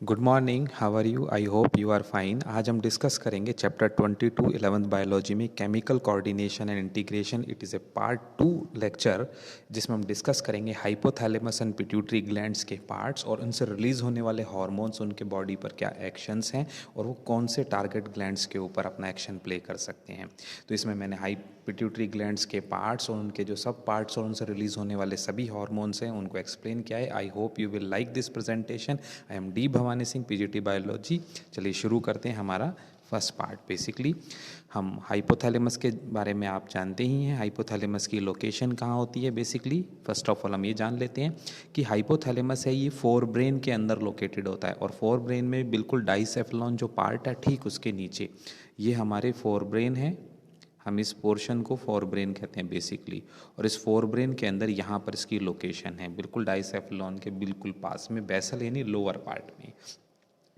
Good morning, how are you? I hope you are fine. आज हम discuss करेंगे chapter 22 11th biology में chemical coordination and integration. It is a part 2 lecture जिसमें हम discuss करेंगे hypothalamus and pituitary glands के parts और उनसे रिलीज होने वाले हार्मोन्स, उनके बॉडी पर क्या एक्शंस हैं और वो कौन से टारगेट ग्लैंड्स के ऊपर अपना एक्शन प्ले कर सकते हैं। तो इसमें मैंने पिट्यूटरी ग्लैंड्स के पार्ट्स और उनके जो सब पार्ट्स और उनसे रिलीज होने वाले सभी हार्मोन्स हैं उनको एक्सप्लेन किया है। आई hope you will like this presentation. I am D Bhavani Singh, PGT biology. चलिए शुरू करते हैं हमारा फर्स्ट पार्ट। बेसिकली हम हाइपोथैलेमस के बारे में आप जानते ही हैं। हाइपोथैलेमस की लोकेशन कहाँ होती है? बेसिकली फर्स्ट ऑफ ऑल हम ये जान लेते हैं कि हाइपोथैलेमस है ये फोर ब्रेन के अंदर लोकेटेड होता है और फोर ब्रेन में बिल्कुल डाइसेफ्लॉन जो पार्ट है ठीक उसके नीचे ये हमारे फोर ब्रेन है। हम इस पोर्शन को फोर ब्रेन कहते हैं बेसिकली, और इस फोर ब्रेन के अंदर यहाँ पर इसकी लोकेशन है बिल्कुल डाइसेफ्लॉन के बिल्कुल पास में, बेसल यानी लोअर पार्ट में।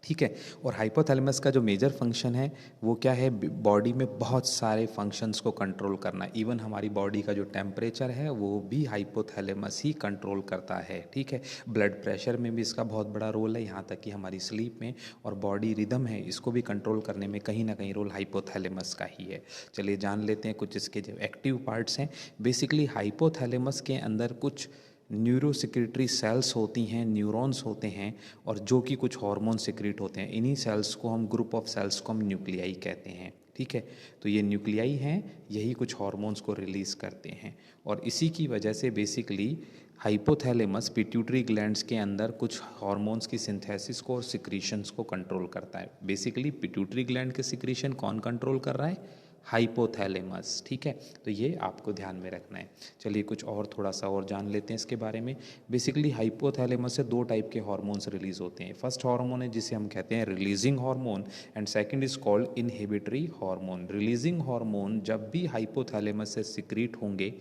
ठीक है। और हाइपोथैलेमस का जो मेजर फंक्शन है वो क्या है? बॉडी में बहुत सारे फंक्शंस को कंट्रोल करना। इवन हमारी बॉडी का जो टेम्परेचर है वो भी हाइपोथैलेमस ही कंट्रोल करता है। ठीक है। ब्लड प्रेशर में भी इसका बहुत बड़ा रोल है, यहाँ तक कि हमारी स्लीप में और बॉडी रिदम है इसको भी कंट्रोल करने में कहीं ना कहीं रोल हाइपोथैलेमस का ही है। चलिए जान लेते हैं कुछ इसके जो एक्टिव पार्ट्स हैं। बेसिकली हाइपोथैलेमस के अंदर कुछ न्यूरोसिक्रेटरी सेल्स होती हैं, न्यूरॉन्स होते हैं और जो कि कुछ हार्मोन सिक्रेट होते हैं। इन्हीं सेल्स को हम ग्रुप ऑफ सेल्स को हम न्यूक्लियाई कहते हैं। ठीक है। तो ये न्यूक्लियाई हैं, यही कुछ हार्मोन्स को रिलीज़ करते हैं और इसी की वजह से बेसिकली हाइपोथैलेमस पिट्यूटरी ग्लैंड्स के अंदर कुछ हार्मोन्स की सिंथेसिस को और सिक्रीशंस को कंट्रोल करता है। बेसिकली पिट्यूटरी ग्लैंड के सिक्रीशन कौन कंट्रोल कर रहा है? हाइपोथैलेमस। ठीक है। तो ये आपको ध्यान में रखना है। चलिए कुछ और थोड़ा सा और जान लेते हैं इसके बारे में। बेसिकली हाइपोथैलेमस से दो टाइप के हार्मोन्स रिलीज होते हैं। फर्स्ट हार्मोन है जिसे हम कहते हैं releasing hormone and second is called inhibitory hormone. Releasing hormone जब भी हाइपोथैलेमस से सिक्रीट होंगे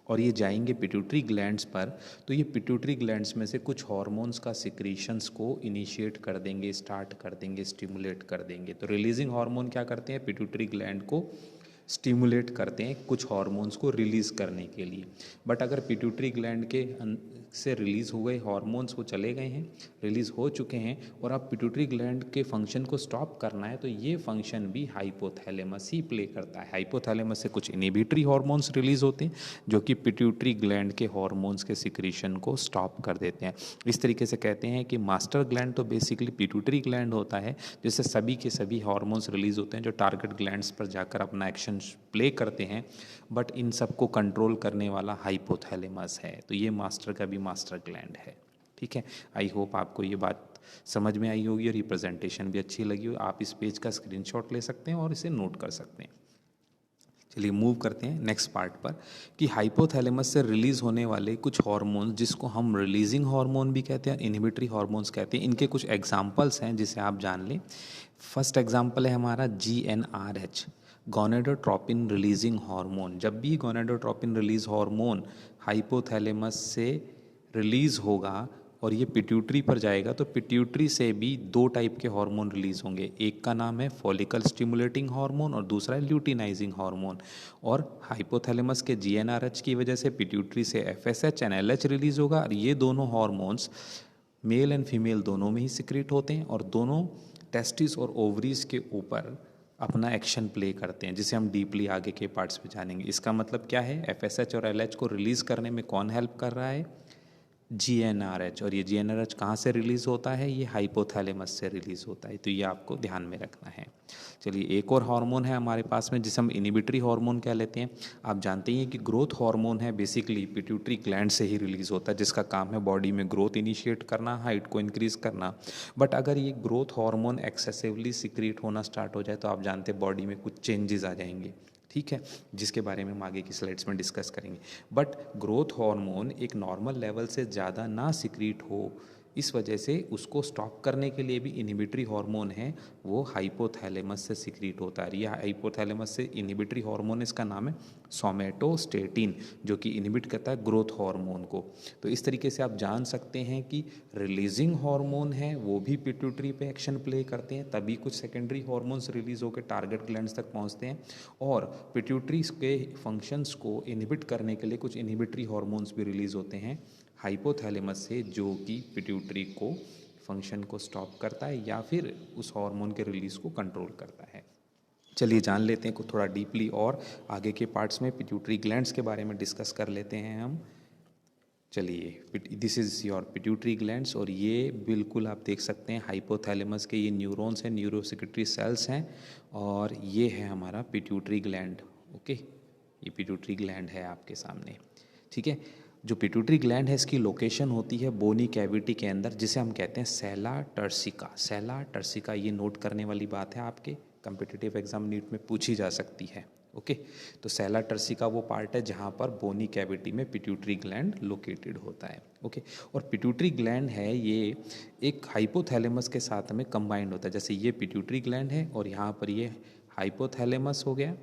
और ये जाएंगे पिट्यूटरी ग्लैंड्स पर, तो ये पिट्यूटरी ग्लैंड्स में से कुछ हार्मोन्स का सिक्रीशंस को इनिशिएट कर देंगे, स्टार्ट कर देंगे, स्टिमुलेट कर देंगे। तो रिलीजिंग हार्मोन क्या करते हैं? पिट्यूटरी ग्लैंड को स्टिमुलेट करते हैं कुछ हार्मोन्स को रिलीज़ करने के लिए। बट अगर पिट्यूटरी ग्लैंड के से रिलीज़ हुए हार्मोन्स वो चले गए हैं, रिलीज़ हो चुके हैं और अब पिट्यूटरी ग्लैंड के फंक्शन को स्टॉप करना है, तो ये फंक्शन भी हाइपोथैलेमस ही प्ले करता है। हाइपोथैलेमस से कुछ इनहिबिटरी हार्मोन्स रिलीज़ होते हैं जो कि पिट्यूटरी ग्लैंड के हार्मोन्स के सिक्रीशन को स्टॉप कर देते हैं। इस तरीके से कहते हैं कि मास्टर ग्लैंड तो बेसिकली पिट्यूटरी ग्लैंड होता है जिससे सभी के सभी हार्मोन्स रिलीज़ होते हैं जो टारगेट ग्लैंड्स पर जाकर अपना एक्शन प्ले करते हैं, बट इन सबको कंट्रोल करने वाला हाइपोथैलेमस है। तो ये मास्टर का भी मास्टर ग्लैंड है। ठीक है। आई होप आपको ये बात समझ में आई होगी और ये प्रेजेंटेशन भी अच्छी लगी हो। आप इस पेज का स्क्रीनशॉट ले सकते हैं और इसे नोट कर सकते हैं। चलिए मूव करते हैं नेक्स्ट पार्ट पर कि हाइपोथैलेमस से रिलीज़ होने वाले कुछ हार्मोन्स जिसको हम रिलीजिंग हार्मोन भी कहते हैं, इनहिबिटरी हार्मोन्स कहते हैं, इनके कुछ एग्जांपल्स हैं जिसे आप जान लें। फर्स्ट एग्जांपल है हमारा GnRH, गोनेडोट्रोपिन रिलीजिंग हार्मोन। जब भी गोनेडोट्रोपिन रिलीज हार्मोन हाइपोथैलेमस से रिलीज़ होगा और ये पिट्यूटरी पर जाएगा तो पिट्यूटरी से भी दो टाइप के हार्मोन रिलीज होंगे। एक का नाम है फॉलिकल स्टिमुलेटिंग हार्मोन और दूसरा है ल्यूटिनाइजिंग हार्मोन। और हाइपोथैलेमस के GnRH की वजह से पिट्यूटरी से FSH एंड LH रिलीज होगा और ये दोनों हार्मोन्स मेल एंड फीमेल दोनों में ही सिक्रेट होते हैं और दोनों टेस्टिस और ओवरीज के ऊपर अपना एक्शन प्ले करते हैं, जिसे हम डीपली आगे के पार्ट्स में जानेंगे। इसका मतलब क्या है? FSH और LH को रिलीज़ करने में कौन हेल्प कर रहा है? GnRH। और ये GnRH कहाँ से रिलीज़ होता है? ये हाइपोथैलेमस से रिलीज़ होता है। तो ये आपको ध्यान में रखना है। चलिए एक और हार्मोन है हमारे पास में जिसे हम इनहिबिटरी हार्मोन कह लेते हैं। आप जानते हैं कि ग्रोथ हार्मोन है, बेसिकली पिट्यूटरी ग्लैंड से ही रिलीज़ होता है, जिसका काम है बॉडी में ग्रोथ इनिशिएट करना, हाइट को इंक्रीज़ करना। बट अगर ये ग्रोथ हार्मोन एक्सेसिवली सिक्रीट होना स्टार्ट हो जाए तो आप जानते हैं बॉडी में कुछ चेंजेस आ जाएंगे। ठीक है। जिसके बारे में हम आगे की स्लाइड्स में डिस्कस करेंगे। बट ग्रोथ हार्मोन एक नॉर्मल लेवल से ज़्यादा ना सिक्रीट हो, इस वजह से उसको स्टॉप करने के लिए भी इनहिबिटरी हार्मोन है, वो हाइपोथैलेमस से सिक्रीट होता है। यह हाइपोथैलेमस से इनहिबिटरी हार्मोन, इसका नाम है सोमेटोस्टेटिन, जो कि इनहिबिट करता है ग्रोथ हार्मोन को। तो इस तरीके से आप जान सकते हैं कि रिलीजिंग हार्मोन है वो भी पिट्यूटरी पे एक्शन प्ले करते हैं, तभी कुछ सेकेंडरी हार्मोन्स रिलीज होकर टारगेट ग्लैंड्स तक पहुंचते हैं। और पिट्यूटरी के फंक्शंस को इनहिबिट करने के लिए कुछ इनहिबिटरी हार्मोन्स भी रिलीज होते हैं हाइपोथैलेमस से, जो कि पिट्यूटरी को फंक्शन को स्टॉप करता है या फिर उस हार्मोन के रिलीज को कंट्रोल करता है। चलिए जान लेते हैं कुछ थोड़ा डीपली, और आगे के पार्ट्स में पिट्यूटरी ग्लैंड्स के बारे में डिस्कस कर लेते हैं हम। चलिए, this is your pituitary glands, और ये बिल्कुल आप देख सकते हैं हाइपोथैलेमस के ये न्यूरॉन्स हैं, न्यूरोसेक्रेटरी सेल्स हैं, और ये है हमारा पिट्यूटरी ग्लैंड। ओके, ये पिट्यूटरी ग्लैंड है आपके सामने। ठीक है, जो पिट्यूटरी ग्लैंड है इसकी लोकेशन होती है बोनी कैविटी के अंदर, जिसे हम कहते हैं सेला टर्सिका। सेला टर्सिका, ये नोट करने वाली बात है, आपके कम्पिटिटिव एग्जाम नीट में पूछी जा सकती है। ओके, तो सेला टर्सिका वो पार्ट है जहाँ पर बोनी कैविटी में पिट्यूटरी ग्लैंड लोकेटेड होता है। ओके, और पिट्यूटरी ग्लैंड है ये एक हाइपोथैलेमस के साथ में कंबाइंड होता है। जैसे ये पिट्यूटरी ग्लैंड है और यहाँ पर ये हाइपोथैलेमस हो गया।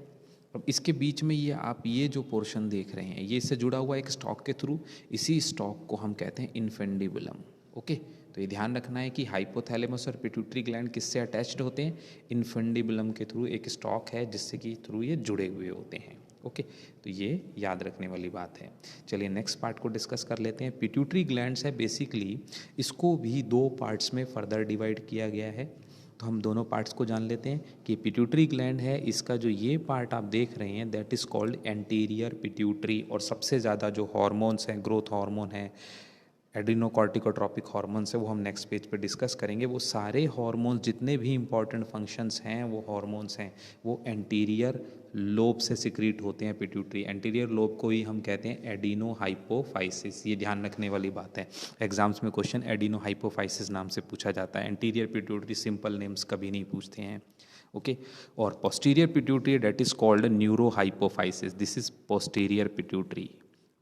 अब इसके बीच में ये आप ये जो पोर्शन देख रहे हैं, ये इससे जुड़ा हुआ एक स्टॉक के थ्रू, इसी स्टॉक को हम कहते हैं इन्फेंडिबुलम। ओके, तो ये ध्यान रखना है कि हाइपोथैलेमस और पिट्यूटरी ग्लैंड किससे अटैच्ड होते हैं, इन्फेंडिबुलम के थ्रू एक स्टॉक है जिससे कि थ्रू ये जुड़े हुए होते हैं। ओके, तो ये याद रखने वाली बात है। चलिए नेक्स्ट पार्ट को डिस्कस कर लेते हैं। पिट्यूटरी ग्लैंड्स है बेसिकली, इसको भी दो पार्ट्स में फर्दर डिवाइड किया गया है। तो हम दोनों पार्ट्स को जान लेते हैं कि पिट्यूटरी ग्लैंड है, इसका जो ये पार्ट आप देख रहे हैं that is called anterior pituitary, और सबसे ज़्यादा जो हार्मोन्स हैं, ग्रोथ हार्मोन है, एड्रीनोकॉर्टिकोट्रॉपिक हार्मोन्स है, वो हम नेक्स्ट पेज पे डिस्कस करेंगे। वो सारे हार्मोन्स जितने भी इंपॉर्टेंट फंक्शंस हैं, वो हार्मोन्स हैं, वो एंटीरियर लोब से सिक्रीट होते हैं। पिट्यूटरी एंटीरियर लोब को ही हम कहते हैं एडिनो हाइपोफाइसिस। ये ध्यान रखने वाली बात है, एग्जाम्स में क्वेश्चन एडिनो हाइपोफाइसिस नाम से पूछा जाता है। एंटीरियर पिट्यूटरी सिंपल नेम्स कभी नहीं पूछते हैं। ओके, और posterior pituitary that is called neuro hypophysis, this is posterior pituitary.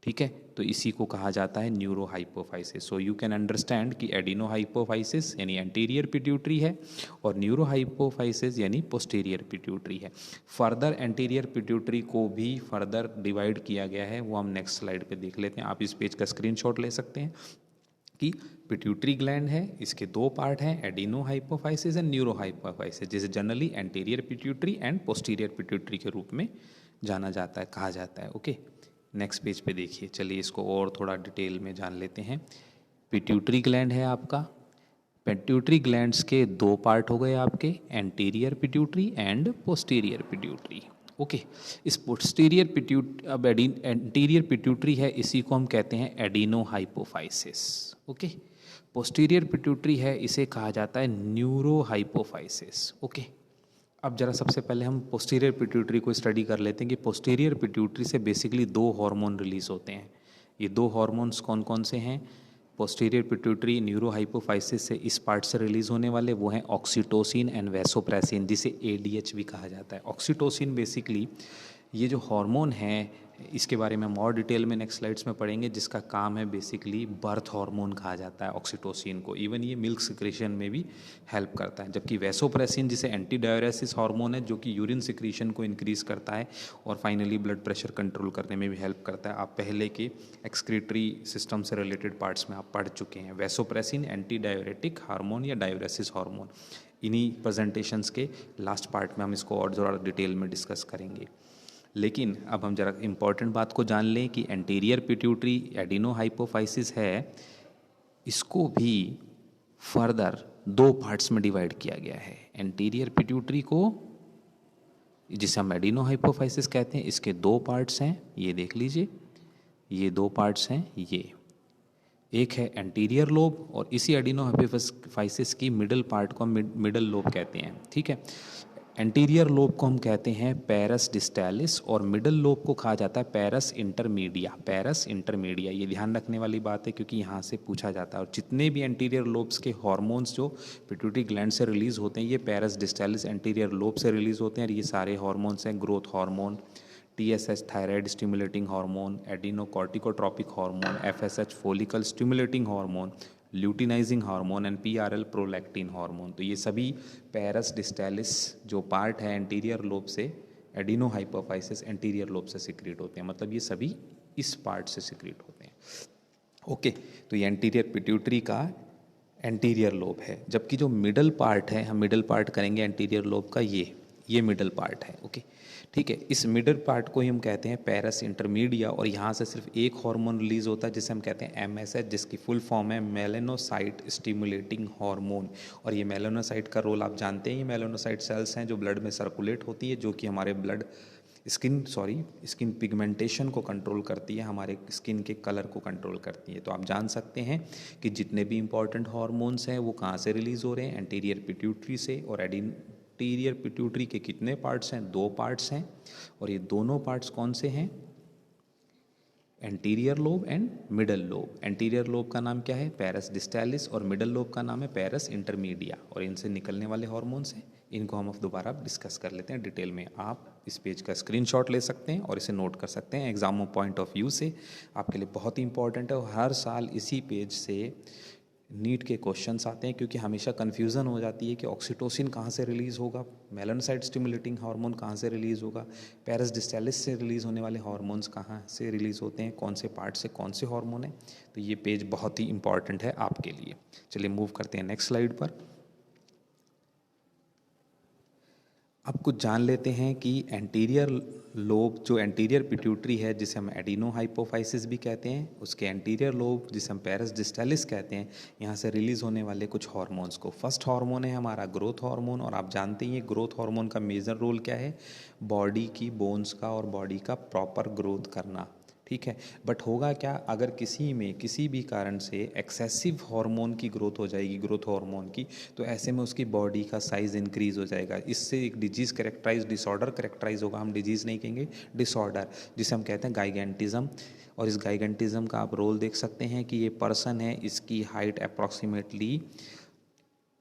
ठीक है, तो इसी को कहा जाता है neuro hypophysis. So you can understand कि एडिनो हाइपोफाइसिस यानी एंटीरियर पिट्यूटरी है, और न्यूरो हाइपोफाइसिस यानी पोस्टीरियर पिट्यूटरी है। फर्दर एंटीरियर पिट्यूटरी को भी फर्दर डिवाइड किया गया है, वो हम नेक्स्ट स्लाइड पे देख लेते हैं। आप इस पेज का स्क्रीनशॉट ले सकते हैं कि पिट्यूटरी ग्लैंड है, इसके दो पार्ट हैं, adenohypophysis and neurohypophysis, जिसे generally anterior pituitary and posterior pituitary के रूप में जाना जाता है, कहा जाता है। ओके, नेक्स्ट पेज पे देखिए। चलिए इसको और थोड़ा डिटेल में जान लेते हैं। पिट्यूटरी ग्लैंड है आपका, पिट्यूटरी ग्लैंड्स के दो पार्ट हो गए आपके, anterior pituitary and posterior pituitary. Okay, इस पोस्टीरियर अब एंटीरियर पिट्यूटरी है, इसी को हम कहते हैं adeno hypophysis. Okay, posterior pituitary है, इसे कहा जाता है न्यूरो हाइपोफाइसिस। ओके, अब जरा सबसे पहले हम पोस्टीरियर पिट्यूटरी को स्टडी कर लेते हैं कि पोस्टीरियर पिट्यूटरी से बेसिकली दो हार्मोन रिलीज होते हैं। ये दो हार्मोन्स कौन कौन से हैं? पोस्टीरियर पिट्यूटरी न्यूरो हाइपोफाइसिस से इस पार्ट से रिलीज होने वाले वो हैं ऑक्सीटोसिन एंड वैसोप्रेसिन, जिसे ADH भी कहा जाता है। ऑक्सीटोसिन बेसिकली ये जो हार्मोन है, इसके बारे में हम और डिटेल में नेक्स्ट स्लाइड्स में पढ़ेंगे, जिसका काम है बेसिकली बर्थ हार्मोन कहा जाता है ऑक्सीटोसिन को। इवन ये मिल्क सिक्रीशन में भी हेल्प करता है। जबकि वैसोप्रेसिन जिसे एंटी डायरेसिस हार्मोन है, जो कि यूरिन सिक्रीशन को इंक्रीज करता है और फाइनली ब्लड प्रेशर कंट्रोल करने में भी हेल्प करता है। आप पहले के एक्सक्रीटरी सिस्टम से रिलेटेड पार्ट्स में आप पढ़ चुके हैं। वैसोप्रेसिन एंटी डायरेटिक हार्मोन या डायरेसिस हार्मोन, इन्हीं प्रेजेंटेशंस के लास्ट पार्ट में हम इसको और ज़रा डिटेल में डिस्कस करेंगे। लेकिन अब हम जरा इम्पॉर्टेंट बात को जान लें कि एंटीरियर पिट्यूटरी एडिनो हाइपोफाइसिस है, इसको भी फर्दर दो पार्ट्स में डिवाइड किया गया है। एंटीरियर पिट्यूटरी को, जिसे हम एडिनो हाइपोफाइसिस कहते हैं, इसके दो पार्ट्स हैं, ये देख लीजिए, ये दो पार्ट्स हैं। ये एक है एंटीरियर लोब, और इसी एडिनो हाइपोफाइसिस की मिडल पार्ट को हम मिडल लोब कहते हैं। ठीक है, एंटीरियर लोब को हम कहते हैं पैरस डिस्टैलिस, और मिडल लोब को कहा जाता है पैरस इंटरमीडिया। पैरस इंटरमीडिया, ये ध्यान रखने वाली बात है क्योंकि यहाँ से पूछा जाता है। और जितने भी एंटीरियर लोब्स के हार्मोन्स जो पिट्यूटरी ग्लैंड से रिलीज होते हैं, ये पैरस डिस्टैलिस एंटीरियर लोब से रिलीज होते हैं। और ये सारे हार्मोन्स हैं growth hormone, TSH thyroid stimulating hormone, adenocorticotropic hormone, FSH follicle stimulating hormone, luteinising hormone and PRL prolactin hormone. तो ये सभी पैरस डिस्टैलिस जो पार्ट है एंटीरियर लोब से, एडिनो हाइपोफाइसिस एंटीरियर लोब से सिक्रीट होते हैं, मतलब ये सभी इस पार्ट से सिक्रीट होते हैं। ओके, तो ये एंटीरियर पिट्यूटरी का एंटीरियर लोब है। जबकि जो मिडल पार्ट है, हम मिडल पार्ट करेंगे एंटीरियर लोब का, ये मिडल पार्ट है। ओके, ठीक है। इस मिडल पार्ट को ही हम कहते हैं पेरस इंटरमीडिया, और यहाँ से सिर्फ एक हार्मोन रिलीज होता है जिसे हम कहते हैं MSH, जिसकी फुल फॉर्म है मेलेनोसाइट स्टिमुलेटिंग हार्मोन। और ये मेलेनोसाइट का रोल आप जानते हैं, ये मेलेनोसाइट सेल्स हैं जो ब्लड में सर्कुलेट होती है, जो कि हमारे स्किन पिगमेंटेशन को कंट्रोल करती है, हमारे स्किन के कलर को कंट्रोल करती है। तो आप जान सकते हैं कि जितने भी इंपॉर्टेंट हार्मोन्स हैं वो कहाँ से रिलीज़ हो रहे हैं, एंटीरियर पिट्यूटरी से। और एंटीरियर पिट्यूटरी के कितने पार्ट्स हैं? 2 पार्ट्स हैं, और ये दोनों पार्ट्स कौन से हैं? Anterior lobe and middle lobe. Anterior lobe का नाम क्या है? पेरस डिस्टालिस, और मिडल लोब का नाम है पेरस इंटरमीडिया। और इनसे निकलने वाले हार्मोन्स हैं, इनको हम अब दोबारा डिस्कस कर लेते हैं डिटेल में। आप इस पेज का स्क्रीनशॉट ले सकते हैं और इसे नोट कर सकते हैं। एग्जाम पॉइंट ऑफ व्यू से आपके लिए बहुत ही इंपॉर्टेंट है, और हर साल इसी पेज से नीट के क्वेश्चंस आते हैं, क्योंकि हमेशा कन्फ्यूज़न हो जाती है कि ऑक्सीटोसिन कहाँ से रिलीज़ होगा, मेलानोसाइट स्टिमुलेटिंग हार्मोन कहाँ से रिलीज़ होगा, पेरस डिस्टालिस से रिलीज़ होने वाले हार्मोन्स कहाँ से रिलीज़ होते हैं, कौन से पार्ट से कौन से हार्मोन है। तो ये पेज बहुत ही इंपॉर्टेंट है आपके लिए। चलिए मूव करते हैं नेक्स्ट स्लाइड पर। अब कुछ जान लेते हैं कि एंटीरियर लोब, जो एंटीरियर पिट्यूटरी है जिसे हम एडिनो हाइपोफाइसिस भी कहते हैं, उसके एंटीरियर लोब जिसे हम पेरस डिस्टालिस कहते हैं, यहाँ से रिलीज़ होने वाले कुछ हार्मोन्स को। फर्स्ट हार्मोन है हमारा ग्रोथ हार्मोन, और आप जानते हैं ग्रोथ हार्मोन का मेजर रोल क्या है? बॉडी की बोन्स का और बॉडी का प्रॉपर ग्रोथ करना। ठीक है। बट होगा क्या, अगर किसी में किसी भी कारण से एक्सेसिव हार्मोन की ग्रोथ हो जाएगी, ग्रोथ हार्मोन की, तो ऐसे में उसकी बॉडी का साइज़ इंक्रीज़ हो जाएगा। इससे एक डिसऑर्डर करेक्टराइज होगा। हम डिजीज़ नहीं कहेंगे, डिसऑर्डर, जिसे हम कहते हैं गाइगेंटिज्म। और इस गाइगेंटिज्म का आप रोल देख सकते हैं कि ये पर्सन है, इसकी हाइट अप्रॉक्सीमेटली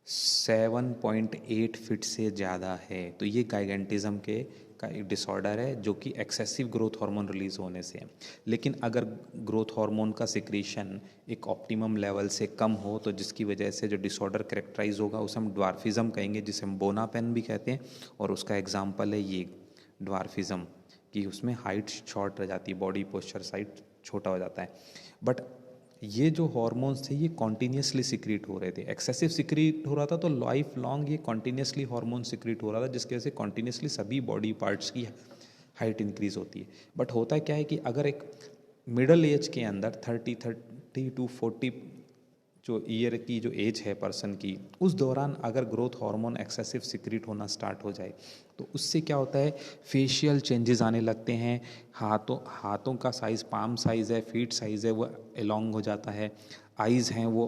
7.8 फीट से ज़्यादा है। तो ये गाइगेंटिज्म का एक डिसऑर्डर है, जो कि एक्सेसिव ग्रोथ हार्मोन रिलीज़ होने से है। लेकिन अगर ग्रोथ हार्मोन का सिक्रीशन एक ऑप्टिमम लेवल से कम हो, तो जिसकी वजह से जो डिसऑर्डर करेक्टराइज होगा उसे हम ड्वार्फिज्म कहेंगे, जिसे हम बोनापेन भी कहते हैं। और उसका एग्जाम्पल है ये ड्वार्फिज्म, कि उसमें हाइट शॉर्ट रह जाती है, बॉडी पोस्चर साइड छोटा हो जाता है। बट ये जो हॉर्मोन्स थे ये कॉन्टीन्यूसली सिक्रीट हो रहे थे, एक्सेसिव सिक्रीट हो रहा था, तो लाइफ लॉन्ग ये कॉन्टीन्यूसली हार्मोन सिक्रीट हो रहा था, जिसकी वजह से कॉन्टीन्यूसली सभी बॉडी पार्ट्स की हाइट इंक्रीज होती है। बट होता क्या है कि अगर एक मिडल एज के अंदर 30 टू 40 जो ईयर की जो एज है पर्सन की, उस दौरान अगर ग्रोथ हार्मोन एक्सेसिव सिक्रीट होना स्टार्ट हो जाए, तो उससे क्या होता है, फेशियल चेंजेस आने लगते हैं। हाथों का साइज़, पाम साइज़ है, फीट साइज़ है, वो एलोंग हो जाता है। आइज़ हैं वो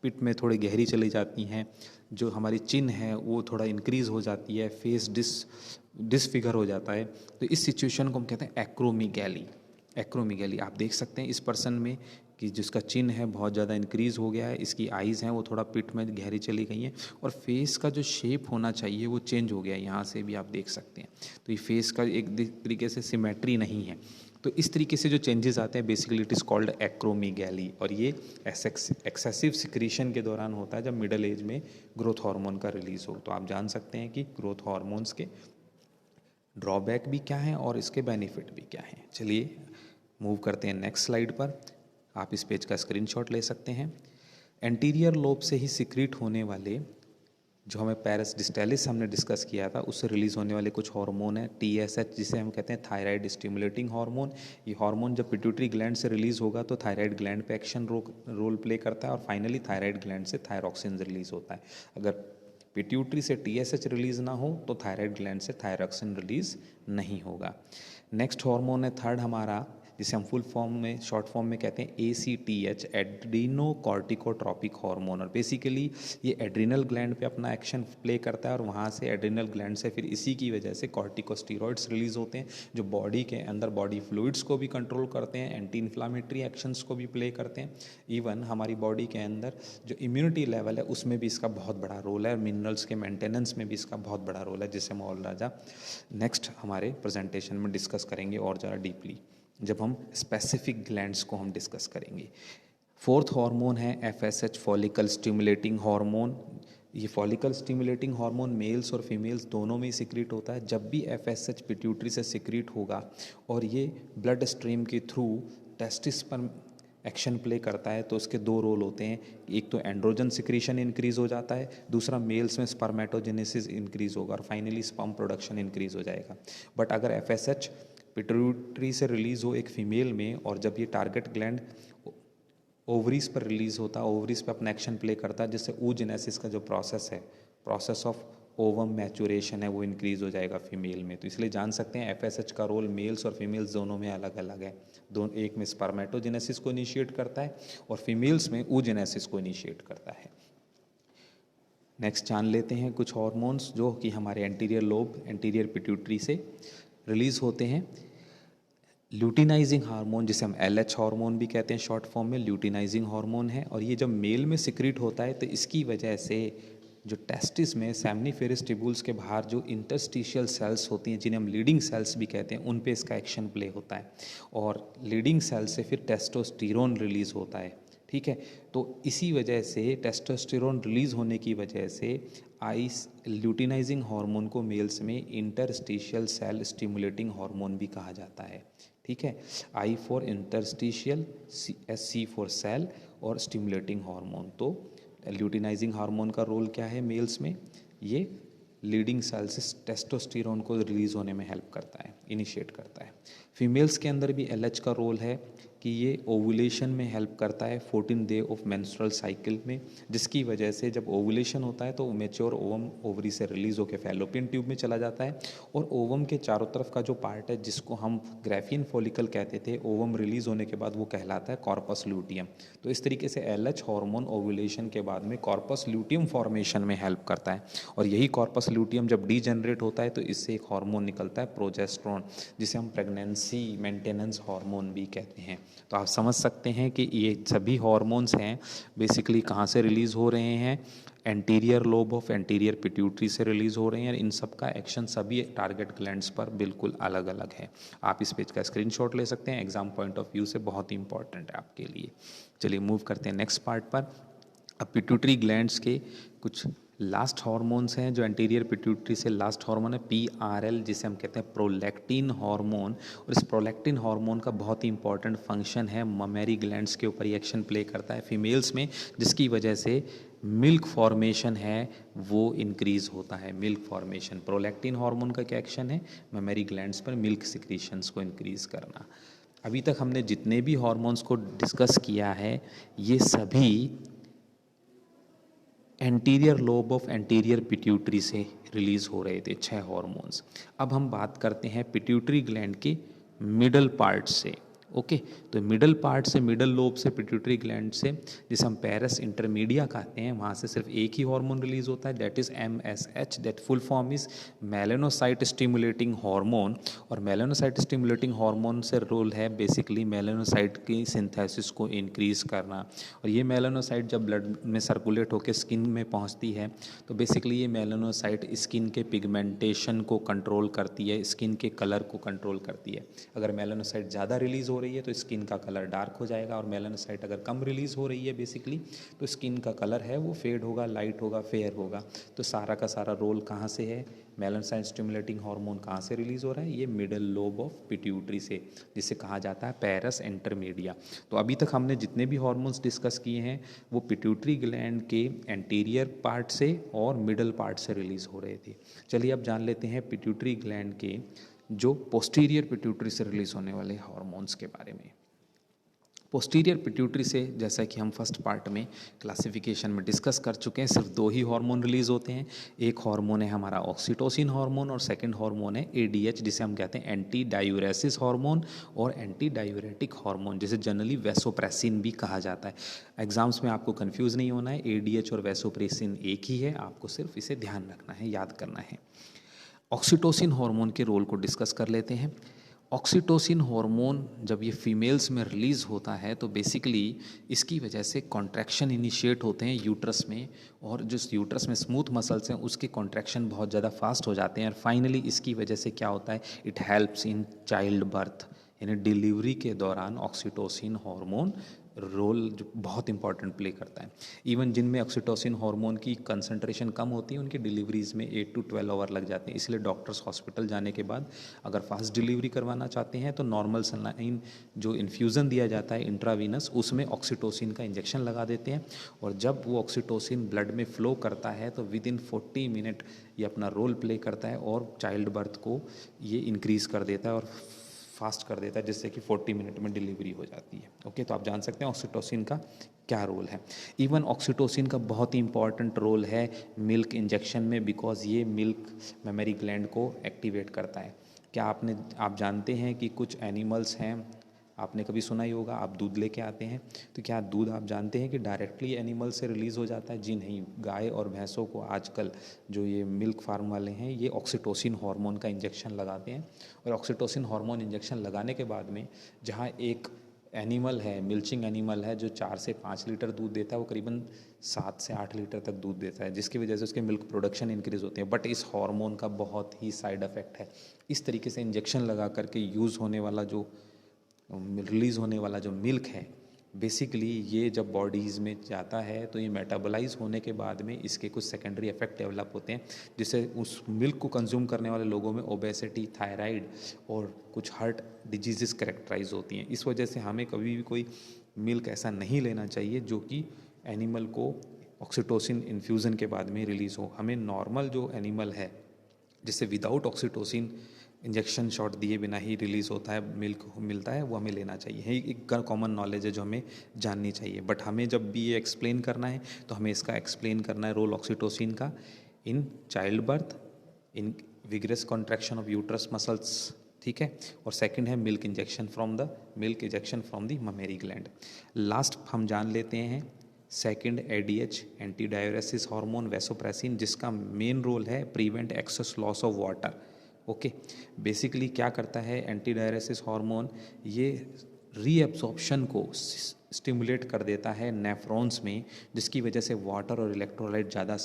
पिट में थोड़ी गहरी चली जाती हैं। जो हमारी चिन है वो थोड़ा इंक्रीज़ हो जाती है। फेस डिसफिगर हो जाता है। तो इस सिचुएशन को हम कहते हैं एक्रोमीगैली। एक्रोमीगैली आप देख सकते हैं इस पर्सन में कि जिसका चिन्ह है बहुत ज़्यादा इंक्रीज़ हो गया है, इसकी आइज़ हैं वो थोड़ा पिट में गहरी चली गई हैं, और फेस का जो शेप होना चाहिए वो चेंज हो गया है। यहाँ से भी आप देख सकते हैं। तो ये फेस का एक तरीके से सिमेट्री नहीं है। तो इस तरीके से जो चेंजेस आते हैं, बेसिकली इट इज़ कॉल्ड एक्रोमीगैली, और ये एक्सेसिव सिक्रीशन के दौरान होता है जब मिडल एज में ग्रोथ हार्मोन का रिलीज़ हो। तो आप जान सकते हैं कि ग्रोथ हार्मोन्स के ड्रॉबैक भी क्या हैं और इसके बेनिफिट भी क्या हैं। चलिए मूव करते हैं नेक्स्ट स्लाइड पर। आप इस पेज का स्क्रीनशॉट ले सकते हैं। एंटीरियर लोब से ही सिक्रीट होने वाले, जो हमें पेरस डिस्टालिस हमने डिस्कस किया था, उससे रिलीज़ होने वाले कुछ हार्मोन है TSH, जिसे हम कहते हैं थायराइड स्टिमुलेटिंग हार्मोन। ये हार्मोन जब पिट्यूटरी ग्लैंड से रिलीज़ होगा तो थायराइड ग्लैंड पे एक्शन रोल प्ले करता है, और फाइनली थायराइड ग्लैंड से थायरॉक्सिन रिलीज़ होता है। अगर पिट्यूटरी से TSH रिलीज़ ना हो तो थायराइड ग्लैंड से थायरॉक्सिन रिलीज़ नहीं होगा। नेक्स्ट हार्मोन है थर्ड हमारा, जिसे हम फुल फॉर्म में, शॉर्ट फॉर्म में कहते हैं ACTH, एड्रीनो कॉर्टिकोट्रॉपिक हार्मोन। और बेसिकली ये एड्रिनल ग्लैंड पे अपना एक्शन प्ले करता है, और वहाँ से एड्रिनल ग्लैंड से फिर इसी की वजह से कॉर्टिकोस्टेरॉइड्स रिलीज़ होते हैं, जो बॉडी के अंदर बॉडी फ्लूइड्स को भी कंट्रोल करते हैं, एंटी इन्फ्लामेटरी एक्शंस को भी प्ले करते हैं। इवन हमारी बॉडी के अंदर जो इम्यूनिटी लेवल है उसमें भी इसका बहुत बड़ा रोल है, और मिनरल्स के मेंटेनेंस में भी इसका बहुत बड़ा रोल है, जिसे हम और राजा नेक्स्ट हमारे प्रेजेंटेशन में डिस्कस करेंगे और ज़्यादा डीपली, जब हम स्पेसिफिक ग्लैंड्स को हम डिस्कस करेंगे। फोर्थ हार्मोन है FSH, फॉलिकल स्टिमुलेटिंग हार्मोन। ये फॉलिकल स्टिमुलेटिंग हार्मोन मेल्स और फीमेल्स दोनों में ही सिक्रीट होता है। जब भी FSH पिट्यूटरी से सिक्रीट होगा और ये ब्लड स्ट्रीम के थ्रू टेस्टिस पर एक्शन प्ले करता है तो उसके दो रोल होते हैं, एक तो एंड्रोजन सिक्रीशन इंक्रीज हो जाता है, दूसरा मेल्स में स्पर्मेटोजेनेसिस इंक्रीज होगा और फाइनली स्पर्म प्रोडक्शन इंक्रीज हो जाएगा। बट अगर एफएसएच पिट्यूटरी से रिलीज हो एक फीमेल में और जब ये टारगेट ग्लैंड ओवरीज पर रिलीज होता है, ओवरीज पर अपना एक्शन प्ले करता है, जिससे oogenesis का जो प्रोसेस है, प्रोसेस ऑफ ओवम मैचुरेशन है, वो इंक्रीज हो जाएगा फीमेल में। तो इसलिए जान सकते हैं एफएसएच का रोल मेल्स और फीमेल्स दोनों में अलग अलग है। दोनों, एक में स्पर्मेटोजेनेसिस को इनिशिएट करता है और फीमेल्स में oogenesis को इनिशिएट करता है। नेक्स्ट जान लेते हैं कुछ हार्मोन्स जो कि हमारे एंटीरियर लोब, एंटीरियर पिट्यूटरी से रिलीज होते हैं। ल्यूटिनाइजिंग हार्मोन, जिसे हम एलएच हार्मोन भी कहते हैं शॉर्ट फॉर्म में, ल्यूटिनाइजिंग हार्मोन है और ये जब मेल में सिक्रीट होता है तो इसकी वजह से जो टेस्टिस में सेमनीफेरस ट्यूब्यूल्स के बाहर जो इंटरस्टिशियल सेल्स होती हैं, जिन्हें हम लीडिंग सेल्स भी कहते हैं, उन पे इसका एक्शन प्ले होता है और लीडिंग सेल से फिर टेस्टोस्टेरोन रिलीज होता है। ठीक है, तो इसी वजह से टेस्टोस्टेरोन रिलीज होने की वजह से ल्यूटिनाइजिंग हार्मोन को मेल्स में इंटरस्टिशियल सेल स्टिमुलेटिंग हार्मोन भी कहा जाता है। ठीक है, I for interstitial, C for cell और स्टिमुलेटिंग हार्मोन। तो ल्यूटिनाइजिंग हार्मोन का रोल क्या है मेल्स में? ये लीडिंग सेल से टेस्टोस्टेरोन को रिलीज होने में हेल्प करता है, इनिशिएट करता है। फीमेल्स के अंदर भी एलएच का रोल है कि ये ओवुलेशन में हेल्प करता है 14 डे ऑफ मेंस्ट्रुअल साइकिल में, जिसकी वजह से जब ओवुलेशन होता है तो मेच्योर ओवम ओवरी से रिलीज होकर फैलोपियन ट्यूब में चला जाता है और ओवम के चारों तरफ का जो पार्ट है जिसको हम ग्राफियन फॉलिकल कहते थे, ओवम रिलीज होने के बाद वो कहलाता है कॉर्पस ल्यूटियम। तो इस तरीके से एलएच हार्मोन ओवुलेशन के बाद में कॉर्पस ल्यूटियम फॉर्मेशन में हेल्प करता है और यही कॉर्पस ल्यूटियम जब डीजेनरेट होता है तो इससे एक हार्मोन निकलता है प्रोजेस्टेरोन, जिसे हम प्रेगनेंसी मेंटेनेंस हार्मोन भी कहते हैं। तो आप समझ सकते हैं कि ये सभी हार्मोन्स हैं बेसिकली कहाँ से रिलीज हो रहे हैं? Anterior lobe of anterior pituitary से रिलीज हो रहे हैं। इन सब का एक्शन सभी टारगेट ग्लैंड्स पर बिल्कुल अलग अलग है। आप इस पेज का स्क्रीनशॉट ले सकते हैं, एग्जाम पॉइंट ऑफ व्यू से बहुत ही इंपॉर्टेंट है आपके लिए। चलिए मूव करते हैं नेक्स्ट पार्ट पर। अब पिट्यूटरी ग्लैंड्स के कुछ लास्ट हार्मोन्स हैं जो एंटीरियर पिट्यूटरी से लास्ट हार्मोन है PRL, जिसे हम कहते हैं प्रोलैक्टिन हार्मोन। और इस प्रोलैक्टिन हार्मोन का बहुत ही इंपॉर्टेंट फंक्शन है, ममेरी ग्लैंड्स के ऊपर एक्शन प्ले करता है फीमेल्स में, जिसकी वजह से मिल्क फॉर्मेशन है वो इंक्रीज होता है। मिल्क फॉर्मेशन, प्रोलैक्टिन हार्मोन का क्या एक्शन है? ममेरी ग्लैंड्स पर मिल्क सिक्रीशंस को इंक्रीज करना। अभी तक हमने जितने भी हार्मोन्स को डिस्कस किया है ये सभी anterior lobe of anterior pituitary से रिलीज हो रहे थे, 6 हार्मोन्स। अब हम बात करते हैं पिट्यूटरी ग्लैंड के मिडल पार्ट से। ओके, तो मिडल पार्ट से, मिडल लोब से, पिट्यूटरी ग्लैंड से, जिसे हम पैरस इंटरमीडिया कहते हैं, वहाँ से सिर्फ एक ही हार्मोन रिलीज होता है, that is MSH, that full form is melanocyte stimulating hormone. और मेलानोसाइट स्टिमुलेटिंग हार्मोन से रोल है बेसिकली मेलानोसाइट की सिंथेसिस को इंक्रीज करना। और ये मेलानोसाइट जब ब्लड में सर्कुलेट होकर स्किन में पहुँचती है तो बेसिकली ये मेलानोसाइट स्किन के पिगमेंटेशन को कंट्रोल करती है, स्किन के कलर को कंट्रोल करती है। अगर मेलानोसाइट ज़्यादा रिलीज हो रही है तो स्किन का कलर डार्क हो जाएगा, और मेलानोसाइट अगर कम रिलीज हो रही है बेसिकली तो स्किन का कलर है वो फेड होगा, लाइट होगा, फेयर होगा। तो सारा का सारा रोल कहाँ से है? मेलानोसाइट स्टिमुलेटिंग हार्मोन कहाँ से रिलीज हो रहा है? ये मिडल लोब ऑफ पिट्यूटरी से, जिसे कहा जाता है पैरस इंटरमीडिया। तो अभी तक हमने जितने भी हार्मोन्स डिस्कस किए हैं वो पिट्यूटरी ग्लैंड के एंटीरियर पार्ट से और मिडल पार्ट से रिलीज हो रहे थे। चलिए अब जान लेते हैं पिट्यूटरी ग्लैंड के जो पोस्टीरियर पिट्यूटरी से रिलीज होने वाले हार्मोन्स के बारे में। पोस्टीरियर पिट्यूटरी से, जैसा कि हम फर्स्ट पार्ट में क्लासिफिकेशन में डिस्कस कर चुके हैं, सिर्फ 2 ही हार्मोन रिलीज होते हैं। एक हार्मोन है हमारा ऑक्सीटोसिन हार्मोन और सेकंड हार्मोन है ADH, जिसे हम कहते हैं एंटी डायूरेसिस हार्मोन और एंटी डायूरेटिक हार्मोन, जिसे जनरली वैसोप्रेसिन भी कहा जाता है। एग्जाम्स में आपको कन्फ्यूज़ नहीं होना है, ADH और वैसोप्रेसिन एक ही है, आपको सिर्फ इसे ध्यान रखना है, याद करना है। ऑक्सीटोसिन हार्मोन के रोल को डिस्कस कर लेते हैं। ऑक्सीटोसिन हार्मोन जब ये फीमेल्स में रिलीज़ होता है तो बेसिकली इसकी वजह से कॉन्ट्रैक्शन इनिशिएट होते हैं यूट्रस में, और जो यूट्रस में स्मूथ मसल्स हैं उसके कॉन्ट्रैक्शन बहुत ज़्यादा फास्ट हो जाते हैं, और फाइनली इसकी वजह से क्या होता है? It helps in child birth, यानी डिलीवरी के दौरान ऑक्सीटोसिन हार्मोन रोल जो बहुत इंपॉर्टेंट प्ले करता है। इवन जिनमें ऑक्सीटोसिन हार्मोन की कंसंट्रेशन कम होती है उनकी डिलीवरीज में 8 to 12 आवर लग जाते हैं। इसलिए डॉक्टर्स हॉस्पिटल जाने के बाद अगर फास्ट डिलीवरी करवाना चाहते हैं तो नॉर्मल सलाइन जो इन्फ्यूज़न दिया जाता है इंट्रावीनस, उसमें ऑक्सीटोसिन का इंजेक्शन लगा देते हैं, और जब वो ऑक्सीटोसिन ब्लड में फ्लो करता है तो विद इन 40 मिनट ये अपना रोल प्ले करता है और चाइल्ड बर्थ को ये इंक्रीज़ कर देता है और फास्ट कर देता है, जिससे कि 40 मिनट में डिलीवरी हो जाती है। ओके, तो आप जान सकते हैं ऑक्सीटोसिन का क्या रोल है। इवन ऑक्सीटोसिन का बहुत ही इंपॉर्टेंट रोल है मिल्क इंजेक्शन में, बिकॉज ये मिल्क मेमोरी ग्लैंड को एक्टिवेट करता है। क्या आप जानते हैं कि कुछ एनिमल्स हैं, आपने कभी सुना ही होगा, आप दूध लेके आते हैं तो क्या दूध आप जानते हैं कि डायरेक्टली एनिमल से रिलीज़ हो जाता है? जी नहीं, गाय और भैंसों को आजकल जो ये मिल्क फार्म वाले हैं ये ऑक्सीटोसिन हार्मोन का इंजेक्शन लगाते हैं, और ऑक्सीटोसिन हार्मोन इंजेक्शन लगाने के बाद में जहाँ एक एनिमल है, मिल्चिंग एनिमल है, जो 4 से 5 लीटर दूध देता है, वो करीबन 7 से 8 लीटर तक दूध देता है, जिसकी वजह से उसके मिल्क प्रोडक्शन इंक्रीज़ होते हैं। बट इस हार्मोन का बहुत ही साइड इफ़ेक्ट है। इस तरीके से इंजेक्शन लगा करके यूज़ होने वाला जो रिलीज़ होने वाला जो मिल्क है, बेसिकली ये जब बॉडीज़ में जाता है तो ये मेटाबोलाइज होने के बाद में इसके कुछ सेकेंडरी इफेक्ट डेवलप होते हैं, जिससे उस मिल्क को कंज्यूम करने वाले लोगों में ओबेसिटी, थायराइड और कुछ हार्ट डिजीज़ कैरेक्टराइज होती हैं। इस वजह से हमें कभी भी कोई मिल्क ऐसा नहीं लेना चाहिए जो कि एनिमल को ऑक्सीटोसिन इन्फ्यूज़न के बाद में रिलीज़ हो। हमें नॉर्मल जो एनिमल है जिससे विदाउट ऑक्सीटोसिन इंजेक्शन शॉट दिए बिना ही रिलीज़ होता है, मिल्क मिलता है, वो हमें लेना चाहिए। है एक कॉमन नॉलेज है जो हमें जाननी चाहिए। बट हमें जब भी ये एक्सप्लेन करना है तो हमें इसका एक्सप्लेन करना है रोल ऑक्सीटोसिन का in child birth, in vigorous contraction of uterus muscles, ठीक है। और सेकंड है milk injection from the mammary gland. Last हम जान लेते हैं second ADH, anti diuresis hormone vasopressin, जिसका मेन रोल है prevent excess loss of water. Okay, basically क्या करता है एंटी डायरेसिस हार्मोन, ये रीअब्सॉर्प्शन को स्टिमुलेट कर देता है नेफ्रॉन्स में, जिसकी वजह से वाटर और इलेक्ट्रोलाइट ज़्यादा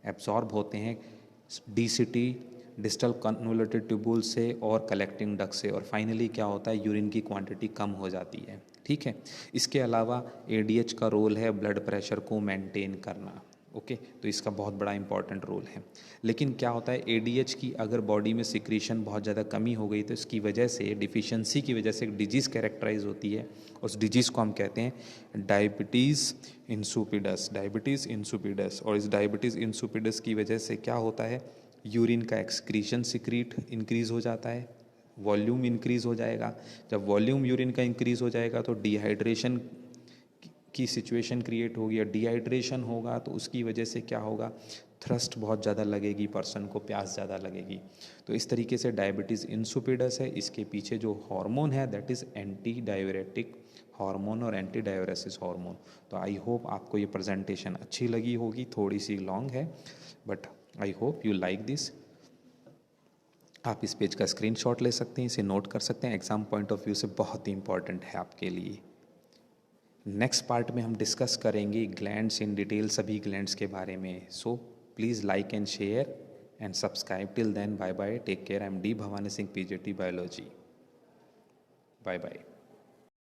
एब्जॉर्ब होते हैं डीसीटी, डिस्टल कन्वोल्यूटेड ट्यूबुल से और कलेक्टिंग डक्ट से, और फाइनली क्या होता है यूरिन की क्वांटिटी कम हो जाती है, ठीक है। इसके अलावा एडीएच का रोल है ब्लड प्रेशर को मेंटेन करना। ओके, तो इसका बहुत बड़ा इंपॉर्टेंट रोल है। लेकिन क्या होता है एडीएच की अगर बॉडी में सिक्रीशन बहुत ज़्यादा कमी हो गई तो इसकी वजह से, डिफिशिएंसी की वजह से एक डिजीज़ कैरेक्टराइज होती है। उस डिजीज़ को हम कहते हैं डायबिटीज़ इंसुपिडस। और इस डायबिटीज़ इंसुपिडस की वजह से क्या होता है, यूरिन का एक्सक्रीशन सिक्रीट इंक्रीज़ हो जाता है, वॉल्यूम इंक्रीज़ हो जाएगा। जब वॉल्यूम यूरिन का इंक्रीज़ हो जाएगा तो डिहाइड्रेशन की सिचुएशन क्रिएट होगी, या डिहाइड्रेशन होगा तो उसकी वजह से क्या होगा, थ्रस्ट बहुत ज़्यादा लगेगी, पर्सन को प्यास ज़्यादा लगेगी। तो इस तरीके से डायबिटीज़ इंसुपिडस है। इसके पीछे जो हार्मोन है that is anti diuretic hormone और एंटी डायूरेसिस हार्मोन। तो आई होप आपको ये प्रेजेंटेशन अच्छी लगी होगी, थोड़ी सी लॉन्ग है but I hope you like this. आप इस पेज का स्क्रीनशॉट ले सकते हैं, इसे नोट कर सकते हैं, एग्जाम पॉइंट ऑफ व्यू से बहुत ही इंपॉर्टेंट है आपके लिए। नेक्स्ट पार्ट में हम डिस्कस करेंगे ग्लैंड्स इन डिटेल, सभी ग्लैंड्स के बारे में। So please like and share and subscribe. Till then bye bye, take care. I am D Bhavani Singh, PGT biology. Bye bye.